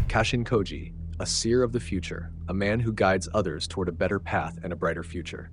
Kashin Koji, a seer of the future, a man who guides others toward a better path and a brighter future.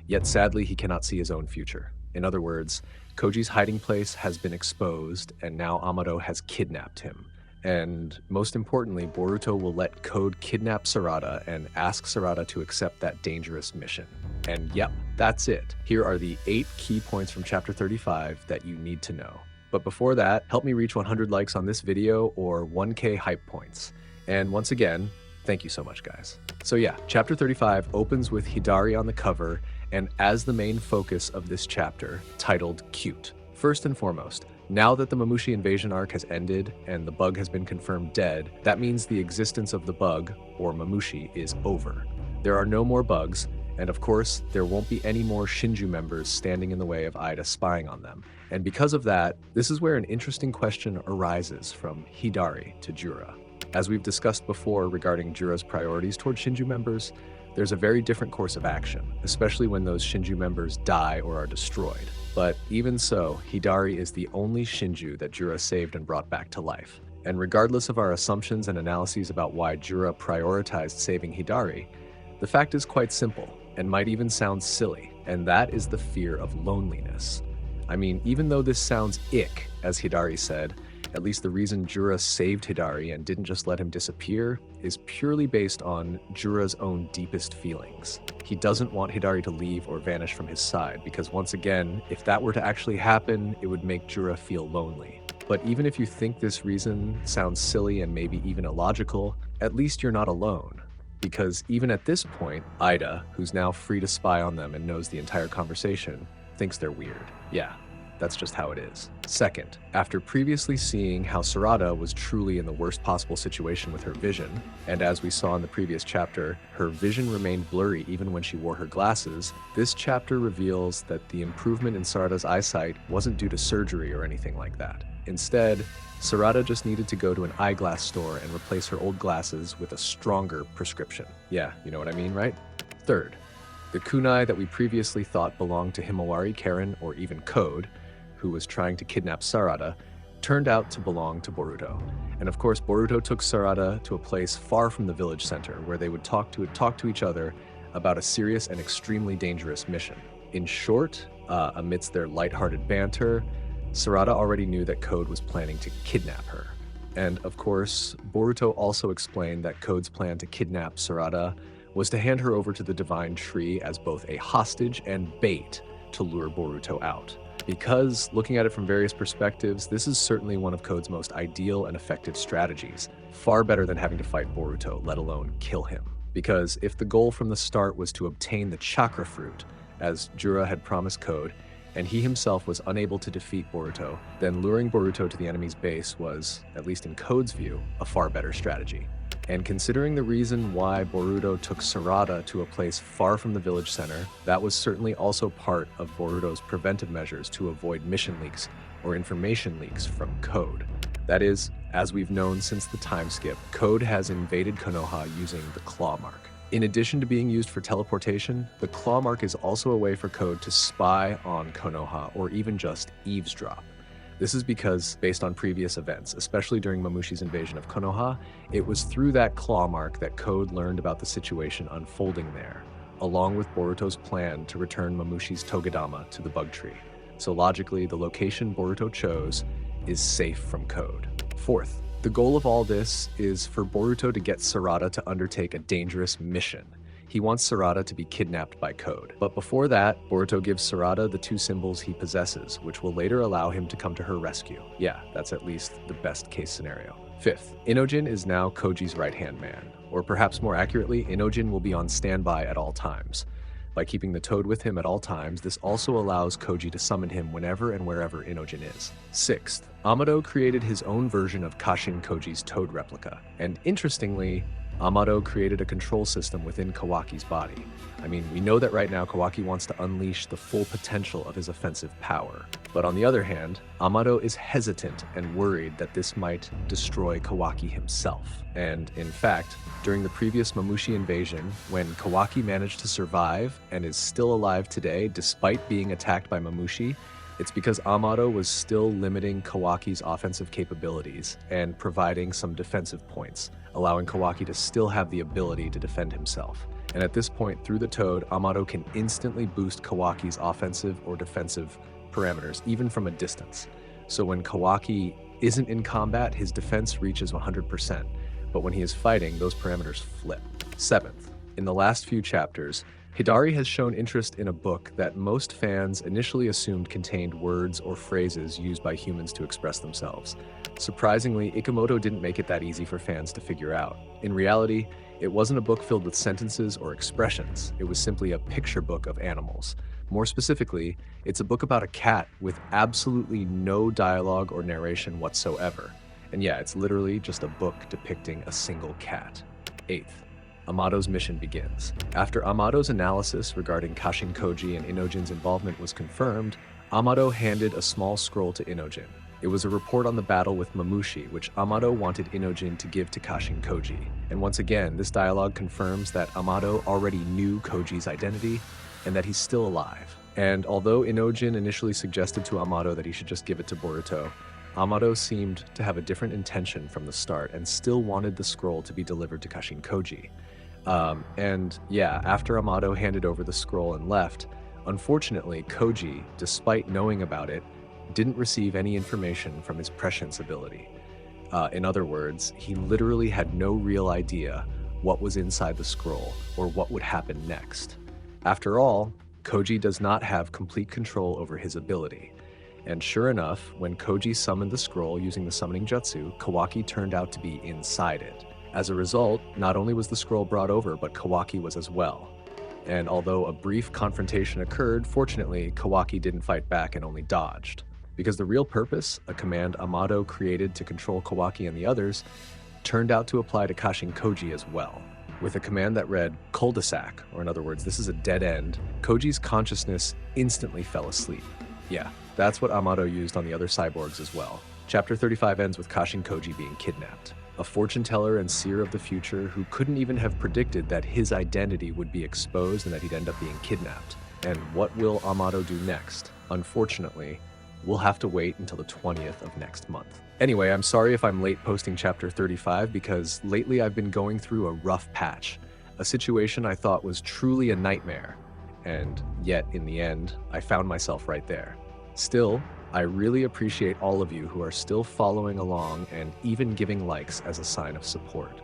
Yet sadly, he cannot see his own future. In other words, Koji's hiding place has been exposed, and now Amado has kidnapped him. And most importantly, Boruto will let Code kidnap Sarada and ask Sarada to accept that dangerous mission. And yep, that's it. Here are the 8 key points from chapter 35 that you need to know. But before that, help me reach 100 likes on this video or 1K hype points. And once again, thank you so much, guys. So yeah, chapter 35 opens with Hidari on the cover and as the main focus of this chapter, titled Cute. First and foremost, now that the Mamushi invasion arc has ended and the bug has been confirmed dead, that means the existence of the bug, or Mamushi, is over. There are no more bugs, and of course, there won't be any more Shinju members standing in the way of Ida spying on them. And because of that, this is where an interesting question arises from Hidari to Jura. As we've discussed before regarding Jura's priorities toward Shinju members, there's a very different course of action, especially when those Shinju members die or are destroyed. But even so, Hidari is the only Shinju that Jura saved and brought back to life. And regardless of our assumptions and analyses about why Jura prioritized saving Hidari, the fact is quite simple, and might even sound silly, and that is the fear of loneliness. I mean, even though this sounds ick, as Hidari said, at least the reason Jura saved Hidari and didn't just let him disappear is purely based on Jura's own deepest feelings. He doesn't want Hidari to leave or vanish from his side, because once again, if that were to actually happen, it would make Jura feel lonely. But even if you think this reason sounds silly and maybe even illogical, at least you're not alone. Because even at this point, Ida, who's now free to spy on them and knows the entire conversation, thinks they're weird. Yeah, that's just how it is. Second, after previously seeing how Sarada was truly in the worst possible situation with her vision, and as we saw in the previous chapter, her vision remained blurry even when she wore her glasses, this chapter reveals that the improvement in Sarada's eyesight wasn't due to surgery or anything like that. Instead, Sarada just needed to go to an eyeglass store and replace her old glasses with a stronger prescription. Yeah, you know what I mean, right? Third, the kunai that we previously thought belonged to Himawari, Karen, or even Code, who was trying to kidnap Sarada, turned out to belong to Boruto. And of course, Boruto took Sarada to a place far from the village center where they would talk to each other about a serious and extremely dangerous mission. In short, amidst their lighthearted banter, Sarada already knew that Code was planning to kidnap her. And of course, Boruto also explained that Code's plan to kidnap Sarada was to hand her over to the Divine Tree as both a hostage and bait to lure Boruto out. Because, looking at it from various perspectives, this is certainly one of Code's most ideal and effective strategies, far better than having to fight Boruto, let alone kill him. Because if the goal from the start was to obtain the chakra fruit, as Jura had promised Code, and he himself was unable to defeat Boruto, then luring Boruto to the enemy's base was, at least in Code's view, a far better strategy. And considering the reason why Boruto took Sarada to a place far from the village center, that was certainly also part of Boruto's preventive measures to avoid mission leaks or information leaks from Code. That is, as we've known since the time skip, Code has invaded Konoha using the claw mark. In addition to being used for teleportation, the claw mark is also a way for Code to spy on Konoha or even just eavesdrop. This is because, based on previous events, especially during Mamushi's invasion of Konoha, it was through that claw mark that Code learned about the situation unfolding there, along with Boruto's plan to return Mamushi's Togadama to the bug tree. So logically, the location Boruto chose is safe from Code. Fourth, the goal of all this is for Boruto to get Sarada to undertake a dangerous mission. He wants Sarada to be kidnapped by Code. But before that, Boruto gives Sarada the 2 symbols he possesses, which will later allow him to come to her rescue. Yeah, that's at least the best case scenario. Fifth, Inojin is now Koji's right-hand man. Or perhaps more accurately, Inojin will be on standby at all times. By keeping the Toad with him at all times, this also allows Koji to summon him whenever and wherever Inojin is. Sixth, Amado created his own version of Kashin Koji's Toad replica. And interestingly, Amado created a control system within Kawaki's body. I mean, we know that right now Kawaki wants to unleash the full potential of his offensive power. But on the other hand, Amado is hesitant and worried that this might destroy Kawaki himself. And in fact, during the previous Mamushi invasion, when Kawaki managed to survive and is still alive today despite being attacked by Mamushi, it's because Amado was still limiting Kawaki's offensive capabilities and providing some defensive points, allowing Kawaki to still have the ability to defend himself. And at this point, through the Toad, Amado can instantly boost Kawaki's offensive or defensive parameters, even from a distance. So when Kawaki isn't in combat, his defense reaches 100%, but when he is fighting, those parameters flip. 7th, in the last few chapters, Hidari has shown interest in a book that most fans initially assumed contained words or phrases used by humans to express themselves. Surprisingly, Ikemoto didn't make it that easy for fans to figure out. In reality, it wasn't a book filled with sentences or expressions. It was simply a picture book of animals. More specifically, it's a book about a cat with absolutely no dialogue or narration whatsoever. And yeah, it's literally just a book depicting a single cat. 8th. Amado's mission begins. After Amado's analysis regarding Kashin Koji and Inojin's involvement was confirmed, Amado handed a small scroll to Inojin. It was a report on the battle with Mamushi, which Amado wanted Inojin to give to Kashin Koji. And once again, this dialogue confirms that Amado already knew Koji's identity and that he's still alive. And although Inojin initially suggested to Amado that he should just give it to Boruto, Amado seemed to have a different intention from the start and still wanted the scroll to be delivered to Kashin Koji. And yeah, after Amado handed over the scroll and left, unfortunately, Koji, despite knowing about it, didn't receive any information from his prescience ability. In other words, he literally had no real idea what was inside the scroll or what would happen next. After all, Koji does not have complete control over his ability. And sure enough, when Koji summoned the scroll using the summoning jutsu, Kawaki turned out to be inside it. As a result, not only was the scroll brought over, but Kawaki was as well. And although a brief confrontation occurred, fortunately, Kawaki didn't fight back and only dodged. Because the real purpose, a command Amado created to control Kawaki and the others, turned out to apply to Kashin Koji as well. With a command that read cul-de-sac, or in other words, this is a dead end, Koji's consciousness instantly fell asleep. Yeah, that's what Amado used on the other cyborgs as well. Chapter 35 ends with Kashin Koji being kidnapped. A fortune teller and seer of the future who couldn't even have predicted that his identity would be exposed and that he'd end up being kidnapped. And what will Amado do next? Unfortunately, we'll have to wait until the 20th of next month. Anyway, I'm sorry if I'm late posting chapter 35 because lately I've been going through a rough patch, a situation I thought was truly a nightmare, and yet in the end, I found myself right there. Still, I really appreciate all of you who are still following along and even giving likes as a sign of support.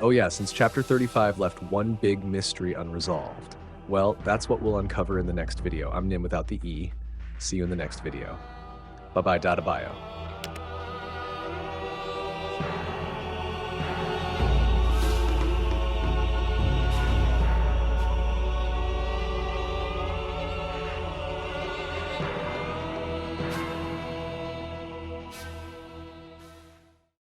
Oh yeah, since chapter 35 left one big mystery unresolved. Well, that's what we'll uncover in the next video. I'm Nim without the E. See you in the next video. Bye-bye, Dada Bio.